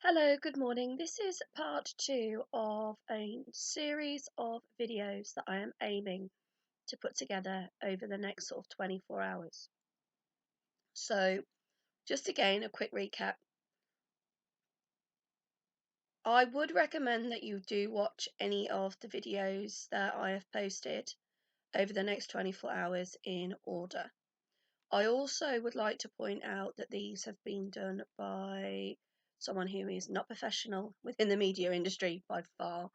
Hello, good morning. This is part two of a series of videos that I am aiming to put together over the next sort of 24 hours. So, just again, a quick recap. I would recommend that you do watch any of the videos that I have posted over the next 24 hours in order. I also would like to point out that these have been done by someone who is not professional within the media industry by far,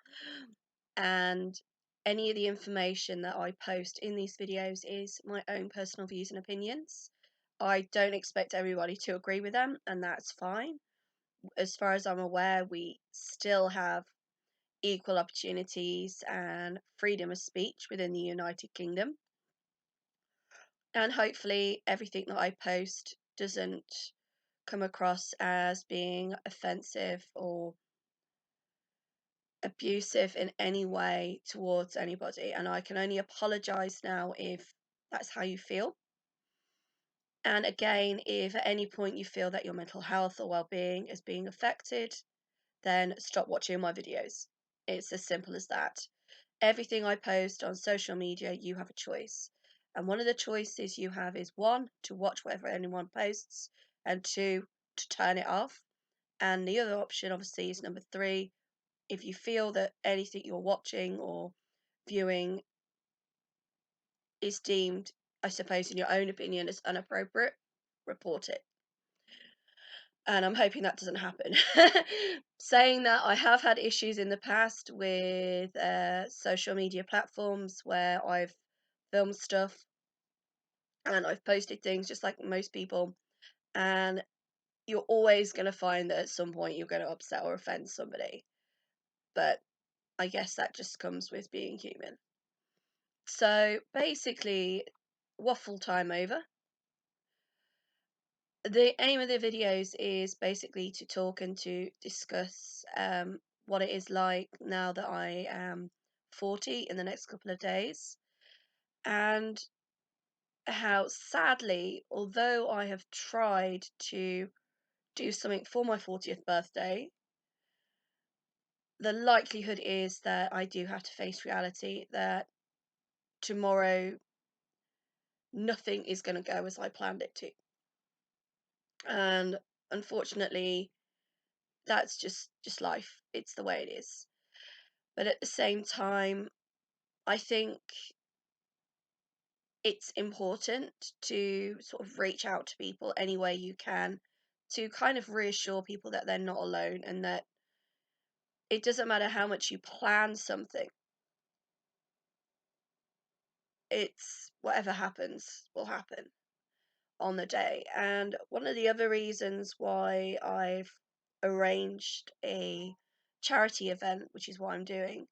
and any of the information that I post in these videos is my own personal views and opinions. I don't expect everybody to agree with them, and that's fine. As far as I'm aware, we still have equal opportunities and freedom of speech within the United Kingdom. And hopefully, everything that I post doesn't come across as being offensive or abusive in any way towards anybody. And I can only apologize now if that's how you feel. And again, if at any point you feel that your mental health or well-being is being affected, then stop watching my videos. It's as simple as that. Everything I post on social media, you have a choice. And one of the choices you have is one, to watch whatever anyone posts, and two, to turn it off. And the other option, obviously, is number three. If you feel that anything you're watching or viewing is deemed, I suppose, in your own opinion, as inappropriate, report it. And I'm hoping that doesn't happen. Saying that, I have had issues in the past with social media platforms where I've filmed stuff and I've posted things just like most people, and you're always going to find that at some point you're going to upset or offend somebody. But I guess that just comes with being human. So basically, waffle time over. The aim of the videos is basically to talk and to discuss what it is like now that I am 40 in the next couple of days, and how sadly, although I have tried to do something for my 40th birthday, the likelihood is that I do have to face reality that tomorrow nothing is going to go as I planned it to. And unfortunately, that's just life. It's the way it is. But at the same time, I think it's important to sort of reach out to people any way you can to kind of reassure people that they're not alone, and that it doesn't matter how much you plan something, it's whatever happens will happen on the day. And one of the other reasons why I've arranged a charity event, which is what I'm doing,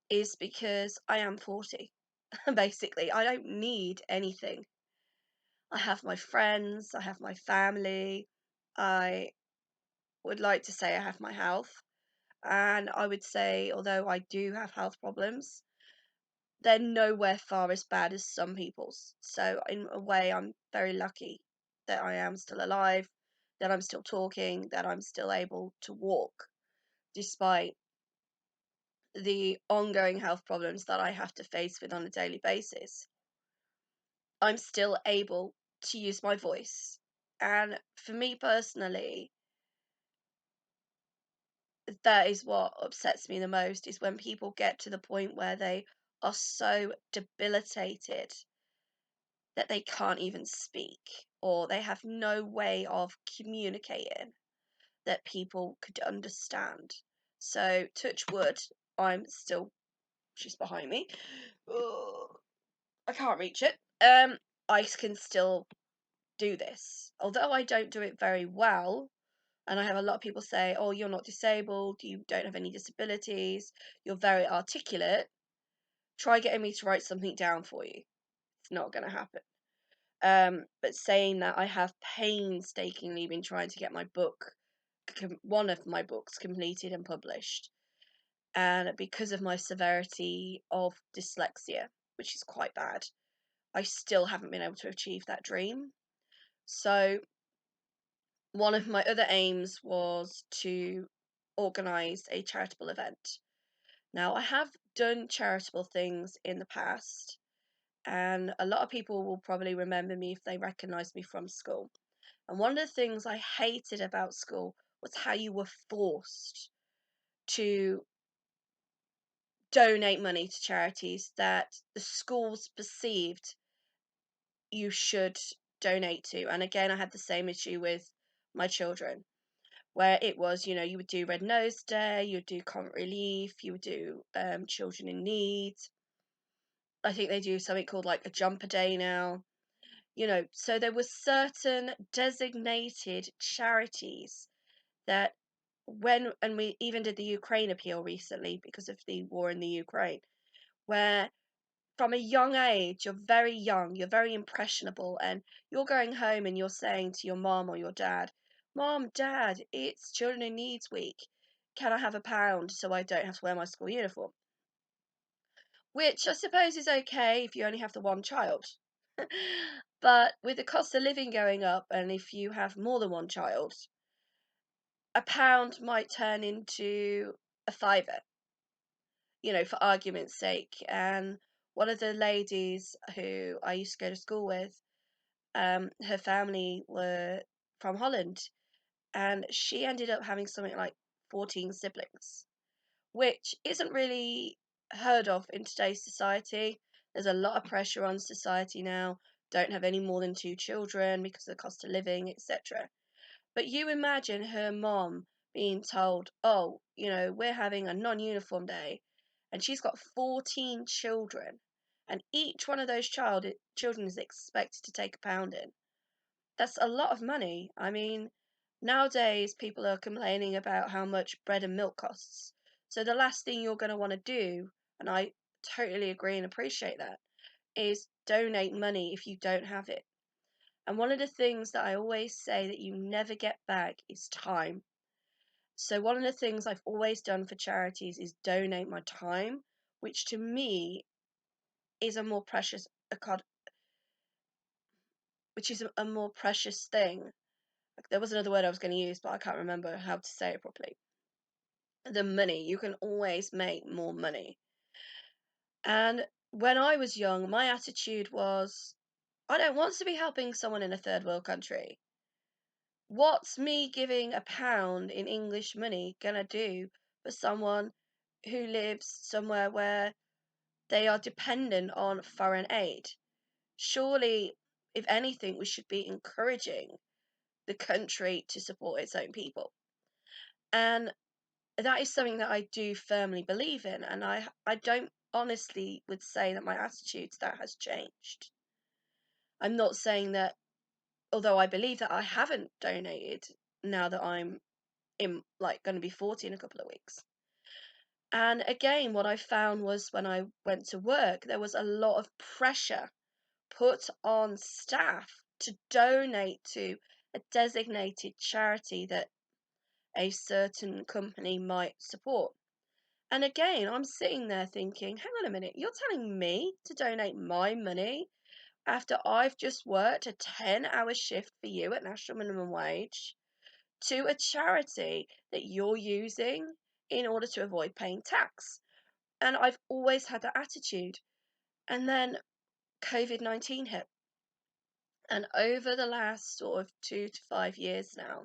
is because I am 40. Basically, I don't need anything. I have my friends, I have my family, I would like to say I have my health. And I would say, although I do have health problems, they're nowhere far as bad as some people's. So, in a way, I'm very lucky that I am still alive, that I'm still talking, that I'm still able to walk, despite the ongoing health problems that I have to face with on a daily basis. I'm still able to use my voice. And for me personally, that is what upsets me the most, is when people get to the point where they are so debilitated that they can't even speak, or they have no way of communicating that people could understand. So, touch wood, I'm still, she's behind me. Ugh, I can't reach it. I can still do this. Although I don't do it very well, and I have a lot of people say, "Oh, you're not disabled, you don't have any disabilities, you're very articulate. Try getting me to write something down for you." It's not going to happen. But saying that, I have painstakingly been trying to get my book, one of my books, completed and published. And because of my severity of dyslexia, which is quite bad, I still haven't been able to achieve that dream. So one of my other aims was to organise a charitable event. Now, I have done charitable things in the past, and a lot of people will probably remember me if they recognise me from school. And one of the things I hated about school was how you were forced to donate money to charities that the schools perceived you should donate to. And again, I had the same issue with my children, where it was, you would do Red Nose Day, you would do Comic Relief, you would do Children in Need. I think they do something called like a Jumper Day now. So there were certain designated charities that and we even did the Ukraine appeal recently because of the war in the Ukraine, where from a young age, you're very young, you're very impressionable, and you're going home and you're saying to your mom or your dad, Mom, Dad, it's Children in Needs Week. Can I have £1 so I don't have to wear my school uniform? Which I suppose is okay if you only have the one child. But with the cost of living going up, and if you have more than one child, £1 might turn into a fiver, for argument's sake. And one of the ladies who I used to go to school with, her family were from Holland, and she ended up having something like 14 siblings, which isn't really heard of in today's society. There's a lot of pressure on society now. Don't have any more than 2 children because of the cost of living, etc. But you imagine her mom being told, oh, we're having a non-uniform day, and she's got 14 children, and each one of those children is expected to take £1 in. That's a lot of money. I mean, nowadays people are complaining about how much bread and milk costs. So the last thing you're going to want to do, and I totally agree and appreciate that, is donate money if you don't have it. And one of the things that I always say that you never get back is time. So one of the things I've always done for charities is donate my time, which to me is a more precious which is a more precious thing. There was another word I was going to use, but I can't remember how to say it properly. The money. You can always make more money. And when I was young, my attitude was, I don't want to be helping someone in a third world country. What's me giving £1 in English money gonna do for someone who lives somewhere where they are dependent on foreign aid? Surely, if anything, we should be encouraging the country to support its own people. And that is something that I do firmly believe in, and I don't honestly would say that my attitude to that has changed. I'm not saying that, although I believe that I haven't donated now that I'm in like going to be 40 in a couple of weeks. And again, what I found was when I went to work, there was a lot of pressure put on staff to donate to a designated charity that a certain company might support. And again, I'm sitting there thinking, hang on a minute, you're telling me to donate my money after I've just worked a 10-hour shift for you at national minimum wage to a charity that you're using in order to avoid paying tax. And I've always had that attitude. And then COVID-19 hit. And over the last sort of 2 to 5 years now,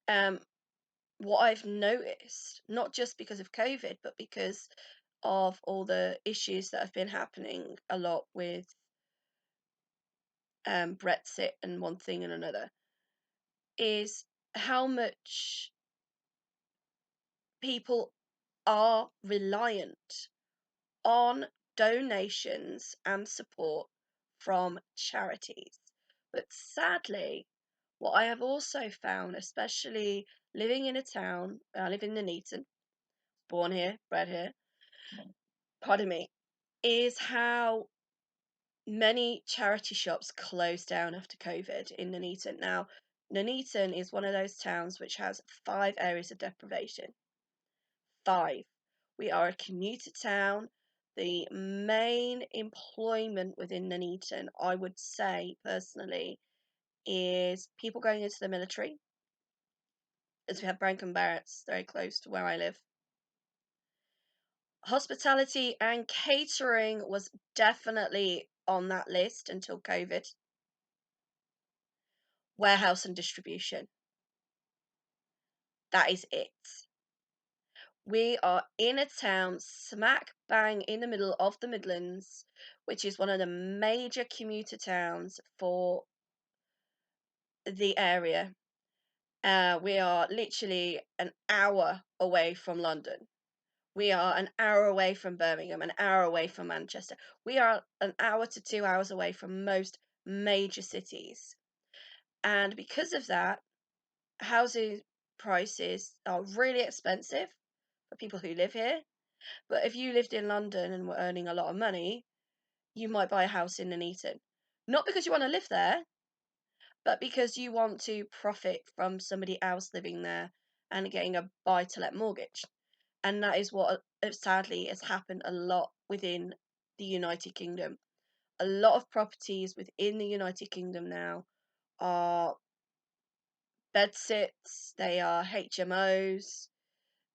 um, what I've noticed, not just because of COVID, but because of all the issues that have been happening a lot with Brexit and one thing and another, is how much people are reliant on donations and support from charities. But sadly, what I have also found, especially living in a town, I live in Nuneaton, born here, bred here, pardon me, is how many charity shops closed down after COVID in Nuneaton. Now, Nuneaton is one of those towns which has 5 areas of deprivation. 5. We are a commuter town. The main employment within Nuneaton, I would say personally, is people going into the military, as we have Brankham Barracks very close to where I live. Hospitality and catering was definitely on that list until COVID. Warehouse and distribution. That is it. We are in a town smack bang in the middle of the Midlands, which is one of the major commuter towns for the area. We are literally an hour away from London. We are an hour away from Birmingham, an hour away from Manchester. We are an hour to 2 hours away from most major cities. And because of that, housing prices are really expensive for people who live here. But if you lived in London and were earning a lot of money, you might buy a house in Nuneaton. Not because you want to live there, but because you want to profit from somebody else living there and getting a buy to let mortgage. And that is what sadly has happened a lot within the United Kingdom. A lot of properties within the United Kingdom now are bedsits, they are HMOs,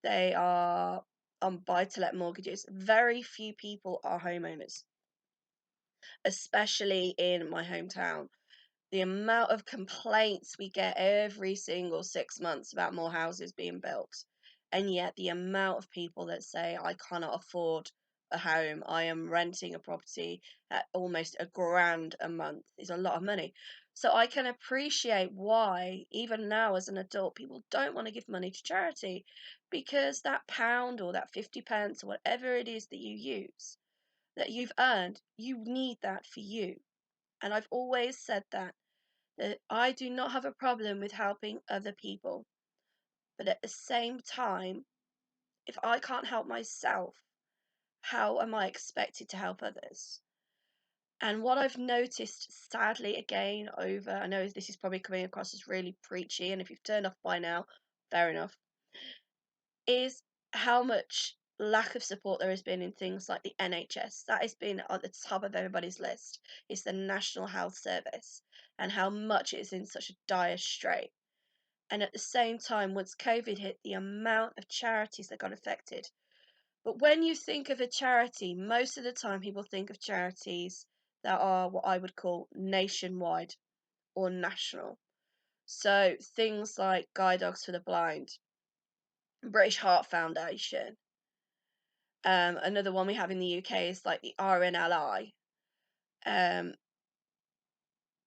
they are on buy to let mortgages. Very few people are homeowners, especially in my hometown. The amount of complaints we get every single 6 months about more houses being built, and yet the amount of people that say, I cannot afford a home, I am renting a property at almost £1,000 a month, is a lot of money. So I can appreciate why, even now as an adult, people don't want to give money to charity, because that pound or that 50 pence or whatever it is that you use, that you've earned, you need that for you. And I've always said that I do not have a problem with helping other people. But at the same time, if I can't help myself, how am I expected to help others? And what I've noticed, sadly, again, I know this is probably coming across as really preachy, and if you've turned off by now, fair enough, is how much lack of support there has been in things like the NHS. That has been at the top of everybody's list. It's the National Health Service, and how much it is in such a dire strait. And at the same time, once COVID hit, the amount of charities that got affected. But when you think of a charity, most of the time people think of charities that are what I would call nationwide or national. So things like Guide Dogs for the Blind, British Heart Foundation. Another one we have in the UK is like the RNLI, um,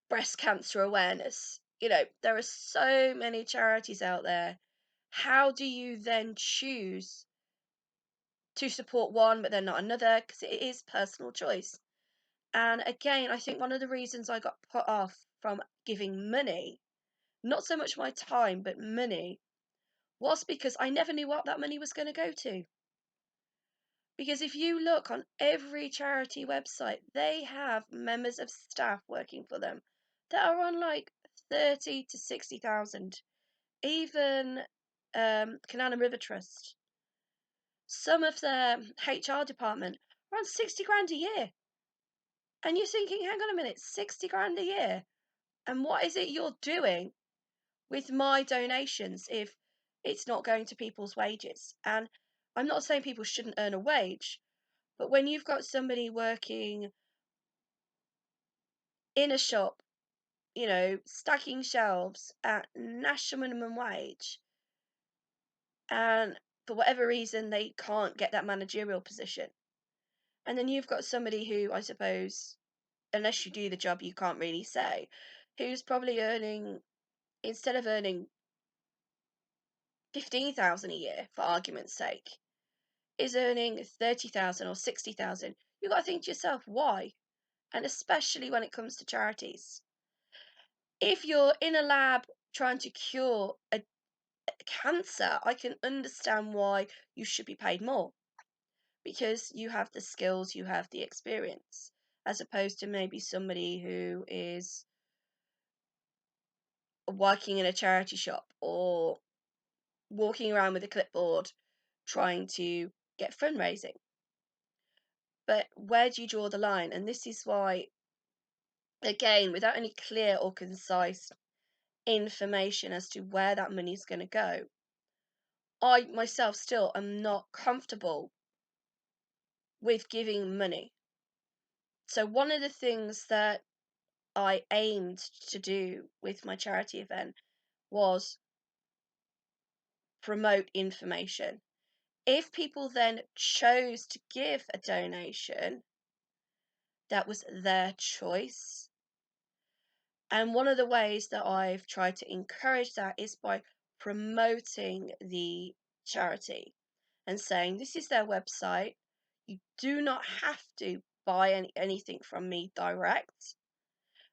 breast cancer awareness. There are so many charities out there. How do you then choose to support one but then not another? Because it is personal choice. And again, I think one of the reasons I got put off from giving money, not so much my time, but money, was because I never knew what that money was going to go to. Because if you look on every charity website, they have members of staff working for them that are on like 30 to 60,000. Even Canal and River Trust, some of their HR department are on 60 grand a year. And you're thinking, hang on a minute, 60 grand a year? And what is it you're doing with my donations if it's not going to people's wages? And I'm not saying people shouldn't earn a wage, but when you've got somebody working in a shop, stacking shelves at national minimum wage, and for whatever reason they can't get that managerial position, and then you've got somebody who, I suppose, unless you do the job, you can't really say, who's probably earning, instead of earning 15,000 a year, for argument's sake, is earning 30,000 or 60,000. You've got to think to yourself, why? And especially when it comes to charities. If you're in a lab trying to cure a cancer, I can understand why you should be paid more, because you have the skills, you have the experience, as opposed to maybe somebody who is working in a charity shop or walking around with a clipboard trying to get fundraising. But where do you draw the line? And this is why again, without any clear or concise information as to where that money is going to go, I myself still am not comfortable with giving money. So, one of the things that I aimed to do with my charity event was promote information. If people then chose to give a donation, that was their choice. And one of the ways that I've tried to encourage that is by promoting the charity and saying, this is their website. You do not have to buy anything from me direct.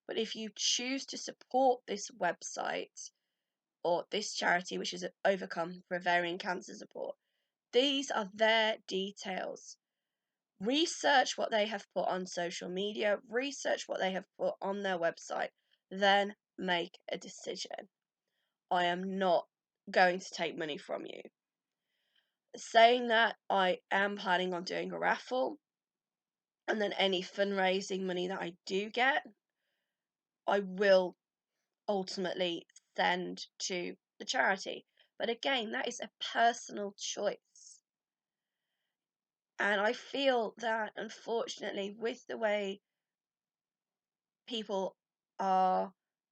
But if you choose to support this website or this charity, which is Overcome for Ovarian Cancer Support, these are their details. Research what they have put on social media, research what they have put on their website, then make a decision. I am not going to take money from you. Saying that, I am planning on doing a raffle, and then any fundraising money that I do get, I will ultimately send to the charity. But again, that is a personal choice. And I feel that, unfortunately, with the way people are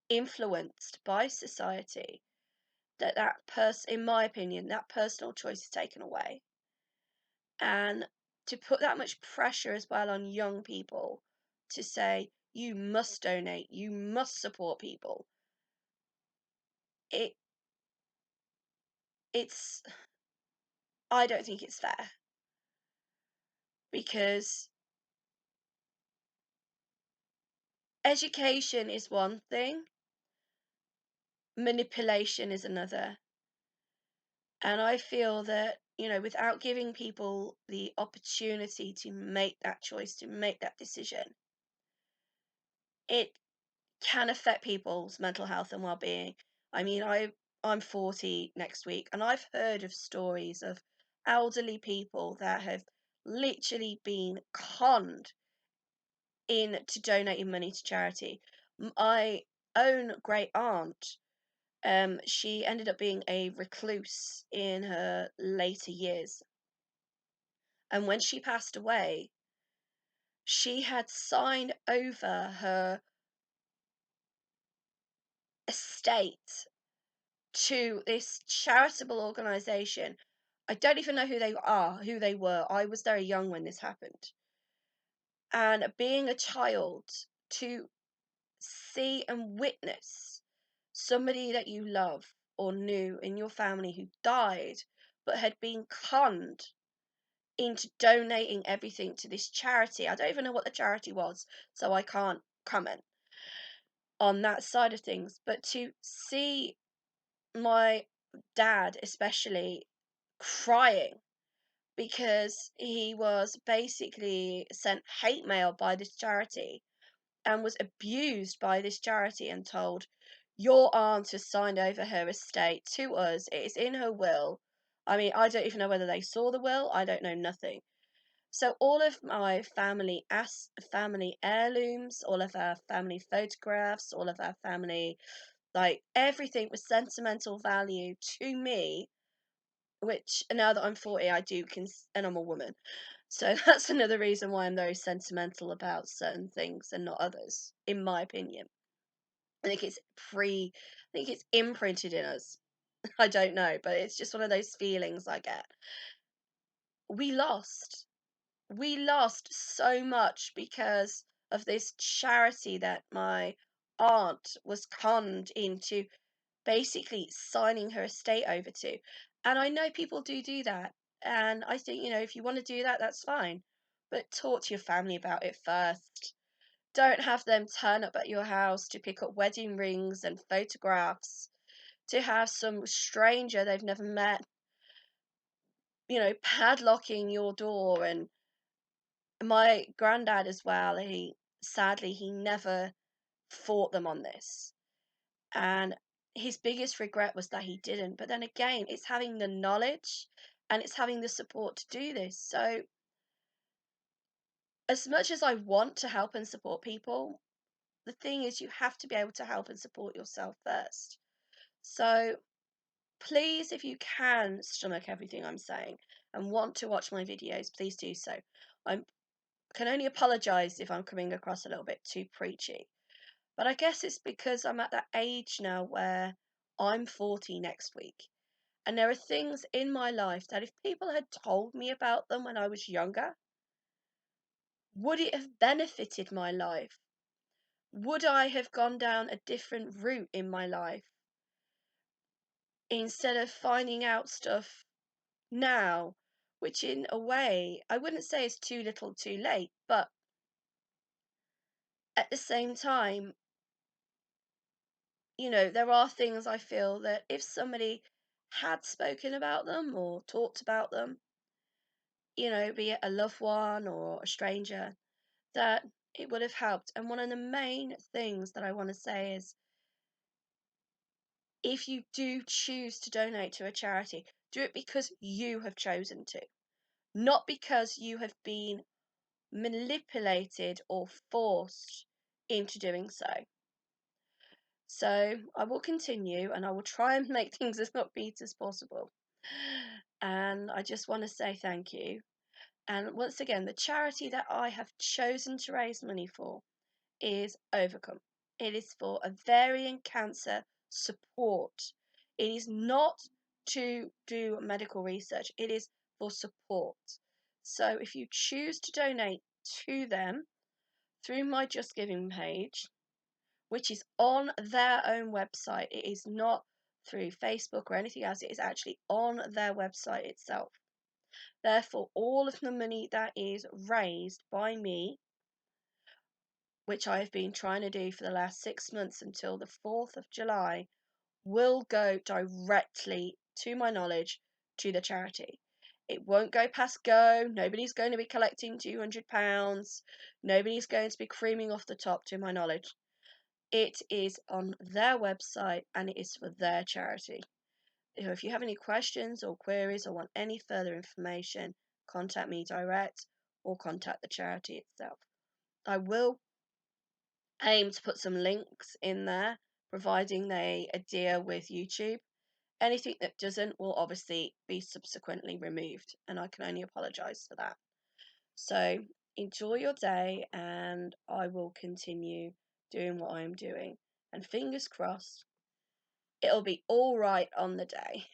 influenced by society, in my opinion, that personal choice is taken away. And to put that much pressure as well on young people to say, you must donate, you must support people, it it's I don't think it's fair, because education is one thing, manipulation is another. And I feel that, without giving people the opportunity to make that choice, to make that decision, it can affect people's mental health and well-being. I mean, I'm 40 next week, and I've heard of stories of elderly people that have literally been conned into donating money to charity. My own great aunt, she ended up being a recluse in her later years. And when she passed away, she had signed over her estate to this charitable organization. I don't even know who they were. I was very young when this happened. And being a child, to see and witness somebody that you love or knew in your family who died but had been conned into donating everything to this charity. I don't even know what the charity was, so I can't comment on that side of things. But to see my dad, especially, crying because he was basically sent hate mail by this charity and was abused by this charity and told, your aunt has signed over her estate to us, it is in her will. I mean, I don't even know whether they saw the will, I don't know nothing. So all of my family heirlooms, all of our family photographs, all of our family, like, everything was sentimental value to me, which now that I'm 40, and I'm a woman. So that's another reason why I'm very sentimental about certain things and not others, in my opinion. I think I think it's imprinted in us. I don't know, but it's just one of those feelings I get. We lost. We lost so much because of this charity that my aunt was conned into basically signing her estate over to. And I know people do that. And I think, if you want to do that, that's fine. But talk to your family about it first. Don't have them turn up at your house to pick up wedding rings and photographs, to have some stranger they've never met, padlocking your door. And my granddad as well, he never fought them on this. And his biggest regret was that he didn't. But then again, it's having the knowledge and it's having the support to do this. So, as much as I want to help and support people, the thing is, you have to be able to help and support yourself first. So please, if you can stomach everything I'm saying and want to watch my videos, please do so. I can only apologise if I'm coming across a little bit too preachy. But I guess it's because I'm at that age now where I'm 40 next week. And there are things in my life that if people had told me about them when I was younger, would it have benefited my life? Would I have gone down a different route in my life instead of finding out stuff now, which in a way, I wouldn't say is too little too late, but at the same time, there are things I feel that if somebody had spoken about them or talked about them, be it a loved one or a stranger, that it would have helped. And one of the main things that I want to say is if you do choose to donate to a charity, do it because you have chosen to, not because you have been manipulated or forced into doing so. So I will continue and I will try and make things as upbeat as possible. And I just want to say thank you. And once again, the charity that I have chosen to raise money for is Overcome. It is for ovarian cancer support. It is not to do medical research, it is for support. So if you choose to donate to them through my Just Giving page, which is on their own website, it is not through Facebook or anything else, it is actually on their website itself. Therefore, all of the money that is raised by me, which I have been trying to do for the last 6 months until the 4th of July, will go directly, to my knowledge, to the charity. It won't go past go. Nobody's going to be collecting £200. Nobody's going to be creaming off the top, to my knowledge. It is on their website and it is for their charity. If you have any questions or queries or want any further information, contact me direct or contact the charity itself. I will aim to put some links in there, providing they adhere with YouTube. Anything that doesn't will obviously be subsequently removed, and I can only apologise for that. So enjoy your day, and I will continue doing what I'm doing. And fingers crossed, it'll be all right on the day.